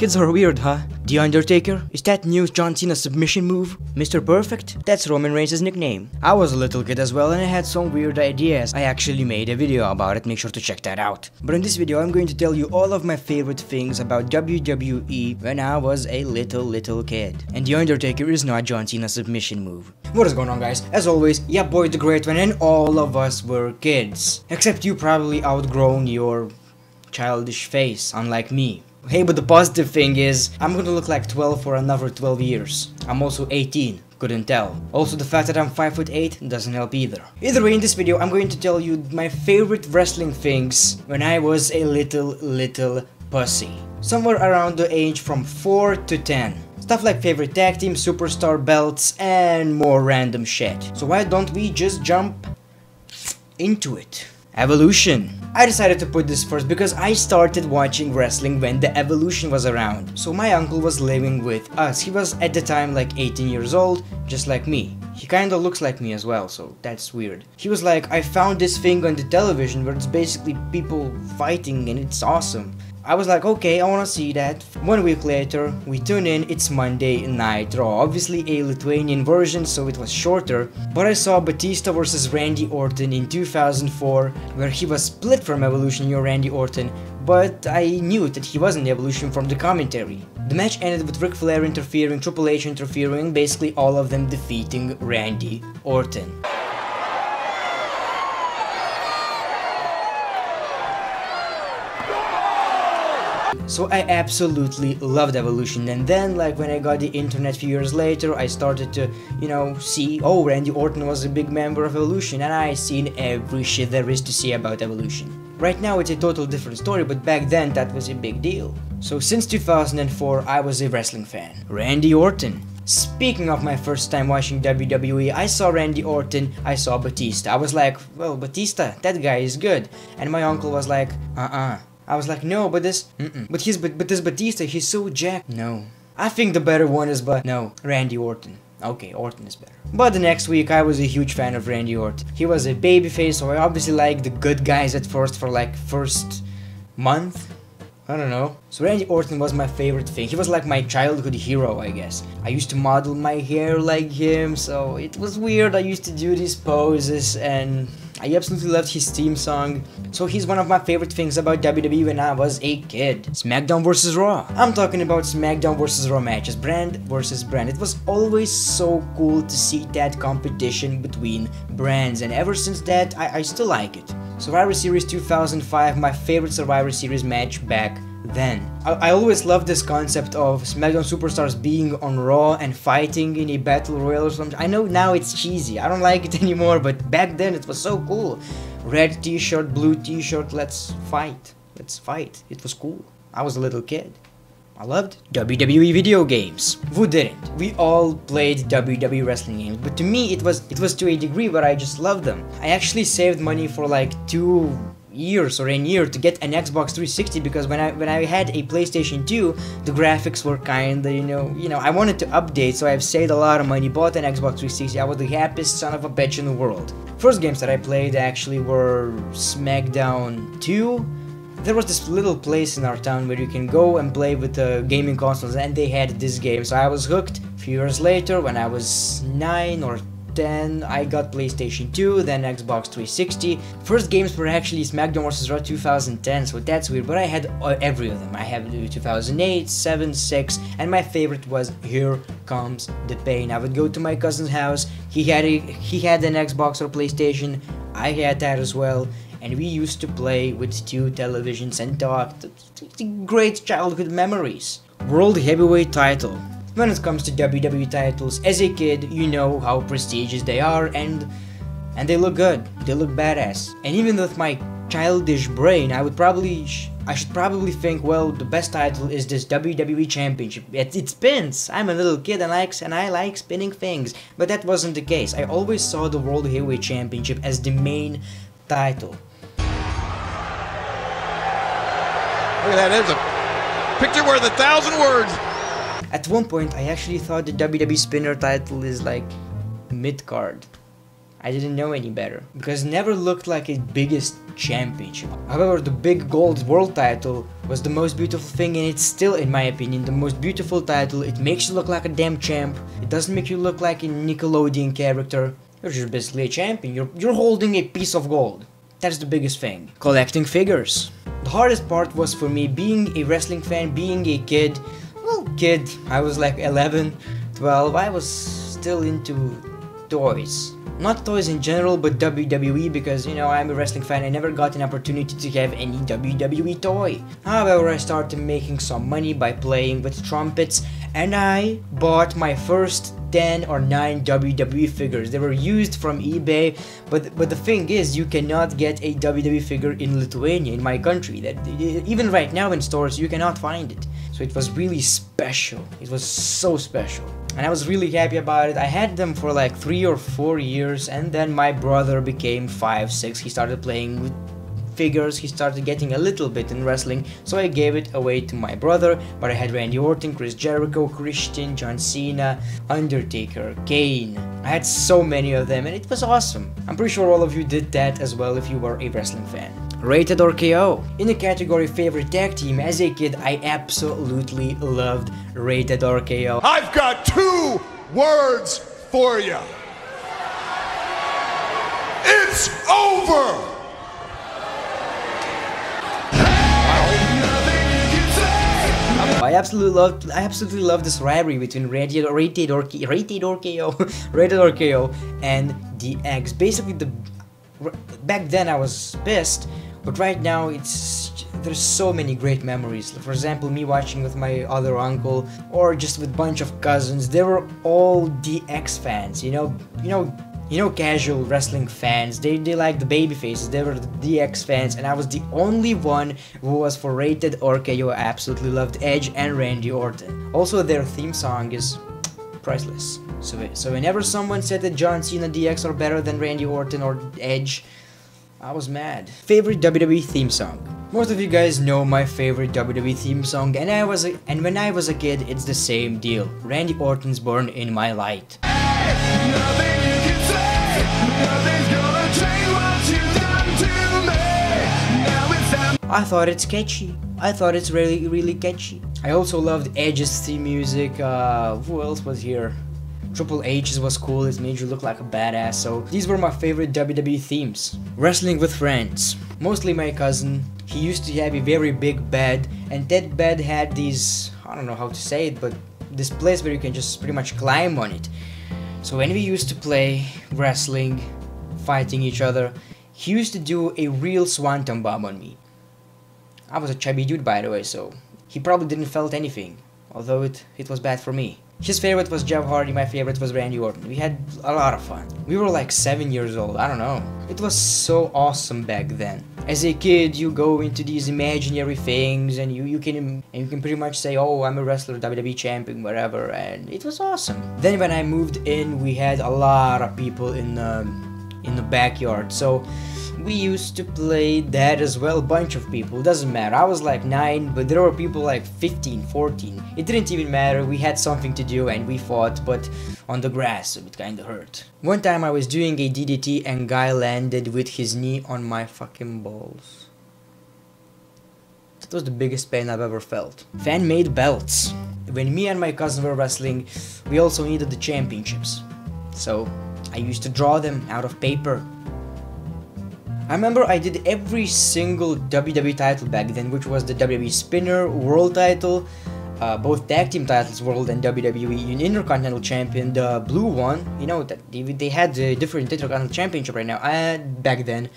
Kids are weird, huh? The Undertaker? Is that new John Cena submission move? Mr. Perfect? That's Roman Reigns' nickname. I was a little kid as well and I had some weird ideas. I actually made a video about it, make sure to check that out. But in this video I'm going to tell you all of my favorite things about WWE when I was a little kid. And The Undertaker is not John Cena's submission move. What is going on, guys? As always, yeah, boy the great one, and all of us were kids. Except you probably outgrown your childish face, unlike me. Hey, but the positive thing is, I'm gonna look like 12 for another 12 years. I'm also 18, couldn't tell. Also, the fact that I'm 5'8" doesn't help either. Either way, in this video, I'm going to tell you my favorite wrestling things when I was a little pussy. Somewhere around the age from 4 to 10. Stuff like favorite tag team, superstar belts, and more random shit. So why don't we just jump into it? Evolution. I decided to put this first because I started watching wrestling when the Evolution was around. So my uncle was living with us. He was at the time like 18 years old, just like me. He kinda looks like me as well, so that's weird. He was like, I found this thing on the television where it's basically people fighting and it's awesome. I was like, okay, I wanna see that. 1 week later, we tune in, it's Monday Night Raw. Obviously a Lithuanian version, so it was shorter. But I saw Batista vs Randy Orton in 2004, where he was split from Evolution, Randy Orton, but I knew that he wasn't Evolution from the commentary. The match ended with Ric Flair interfering, Triple H interfering, basically all of them defeating Randy Orton. So I absolutely loved Evolution, and then like when I got the internet a few years later, I started to, see, oh, Randy Orton was a big member of Evolution, and I seen every shit there is to see about Evolution. Right now it's a total different story, but back then that was a big deal. So since 2004 I was a wrestling fan. Randy Orton. Speaking of my first time watching WWE, I saw Randy Orton, I saw Batista. I was like, well, Batista, that guy is good. And my uncle was like, I was like, no, but this Batista, he's so jacked. No. I think the better one is, but no, Randy Orton. Okay, Orton is better. But the next week, I was a huge fan of Randy Orton. He was a babyface, so I obviously liked the good guys at first for like first month. I don't know. So Randy Orton was my favorite thing. He was like my childhood hero, I guess. I used to model my hair like him, so it was weird. I used to do these poses and I absolutely loved his theme song. So he's one of my favorite things about WWE when I was a kid. SmackDown vs Raw. I'm talking about SmackDown vs Raw matches, brand versus brand. It was always so cool to see that competition between brands, and ever since that, I still like it. Survivor Series 2005, my favorite Survivor Series match back then. I always loved this concept of SmackDown superstars being on Raw and fighting in a battle royal or something. I know now it's cheesy, I don't like it anymore, but back then it was so cool. Red t-shirt, blue t-shirt, let's fight. Let's fight. It was cool. I was a little kid. I loved WWE video games. Who didn't? We all played WWE wrestling games, but to me it was to a degree where I just loved them. I actually saved money for like 2 years or a year to get an Xbox 360 because when I had a PlayStation 2, the graphics were kinda, I wanted to update, so I've saved a lot of money, bought an Xbox 360. I was the happiest son of a bitch in the world. First games that I played actually were SmackDown 2. There was this little place in our town where you can go and play with gaming consoles, and they had this game, so I was hooked. A few years later, when I was 9 or 10, I got PlayStation 2, then Xbox 360. First games were actually SmackDown vs Raw 2010, so that's weird, but I had every of them. I have 2008, 7, 6, and my favorite was Here Comes the Pain. I would go to my cousin's house, he had an Xbox or PlayStation, I had that as well, and we used to play with 2 televisions and talk. Great childhood memories. World Heavyweight title. When it comes to WWE titles, as a kid, you know how prestigious they are, and they look good. They look badass. And even with my childish brain, I should probably think, well, the best title is this WWE Championship. It spins. I'm a little kid and I like spinning things, but that wasn't the case. I always saw the World Heavyweight Championship as the main title. Look at that, there's a picture worth 1,000 words. At one point, I actually thought the WWE Spinner title is like mid-card. I didn't know any better, because it never looked like a biggest championship. However, the big gold world title was the most beautiful thing, and it's still, in my opinion, the most beautiful title. It makes you look like a damn champ. It doesn't make you look like a Nickelodeon character. You're just basically a champion. You're holding a piece of gold. That's the biggest thing. Collecting figures. The hardest part was for me being a wrestling fan, being a kid. Well, kid, I was like 11, 12. I was still into toys. Not toys in general, but WWE, because, you know, I'm a wrestling fan. I never got an opportunity to have any WWE toy. However, I started making some money by playing with trumpets, and I bought my first 10 or 9 WWE figures. They were used from eBay, but the thing is, you cannot get a WWE figure in Lithuania, in my country. That even right now in stores, you cannot find it. So it was really special. It was so special. And I was really happy about it. I had them for like 3 or 4 years, and then my brother became 5, 6. He started playing with figures, he started getting a little bit in wrestling, so I gave it away to my brother. But I had Randy Orton, Chris Jericho, Christian, John Cena, Undertaker, Kane. I had so many of them, and it was awesome. I'm pretty sure all of you did that as well if you were a wrestling fan. Rated RKO. In the category favorite tag team, as a kid, I absolutely loved Rated RKO. I've got 2 words for you. It's over! I absolutely love this rivalry between Rated RKO and DX. Basically, back then I was pissed, but right now there's so many great memories. For example, me watching with my other uncle, or just with a bunch of cousins. They were all DX fans, you know, casual wrestling fans. They like the baby faces. They were the DX fans, and I was the only one who was for Rated RKO. I absolutely loved Edge and Randy Orton. Also, their theme song is priceless. So whenever someone said that John Cena DX are better than Randy Orton or Edge, I was mad. Favorite WWE theme song. Most of you guys know my favorite WWE theme song, and when I was a kid, it's the same deal. Randy Orton's Born in My Light. I thought it's catchy. I thought it's really catchy. I also loved Edge's theme music. Who else was here? Triple H's was cool. It made you look like a badass. So these were my favorite WWE themes. Wrestling with friends. Mostly my cousin. He used to have a very big bed, and that bed had these, I don't know how to say it, but this place where you can just pretty much climb on it. So when we used to play wrestling, fighting each other, he used to do a real swanton bomb on me. I was a chubby dude, by the way, so he probably didn't felt anything, although it was bad for me. His favorite was Jeff Hardy, my favorite was Randy Orton. We had a lot of fun. We were like 7 years old, I don't know. It was so awesome back then. As a kid, you go into these imaginary things, and you can pretty much say, oh, I'm a wrestler, WWE champion, whatever, and it was awesome. Then when I moved in, we had a lot of people in the backyard, so we used to play that as well. Bunch of people, doesn't matter. I was like 9, but there were people like 15, 14. It didn't even matter. We had something to do and we fought, but on the grass, so it kinda hurt. One time I was doing a DDT and guy landed with his knee on my fucking balls. That was the biggest pain I've ever felt. Fan-made belts. When me and my cousin were wrestling, we also needed the championships. So I used to draw them out of paper. I remember I did every single WWE title back then, which was the WWE Spinner World title, both tag team titles, World and WWE Intercontinental Champion, the blue one, you know, that they had the different Intercontinental Championship right now, back then,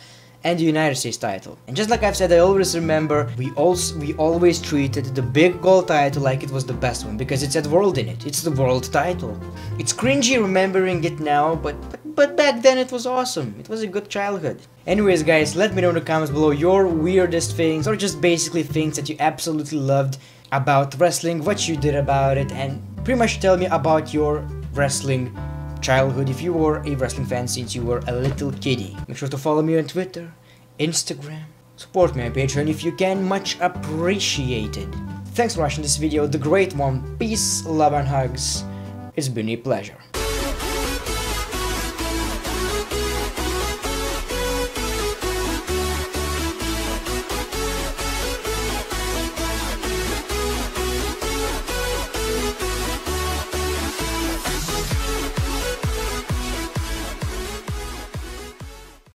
and the United States title. And just like I've said, I always remember, we always treated the big gold title like it was the best one, because it said World in it. It's the World title. It's cringy remembering it now, but back then it was awesome. It was a good childhood. Anyways guys, let me know in the comments below your weirdest things, or just basically things that you absolutely loved about wrestling, what you did about it, and pretty much tell me about your wrestling childhood if you were a wrestling fan since you were a little kiddie. Make sure to follow me on Twitter, Instagram, support me on Patreon if you can, much appreciated. Thanks for watching this video, the great one. Peace, love and hugs. It's been a pleasure. Peace.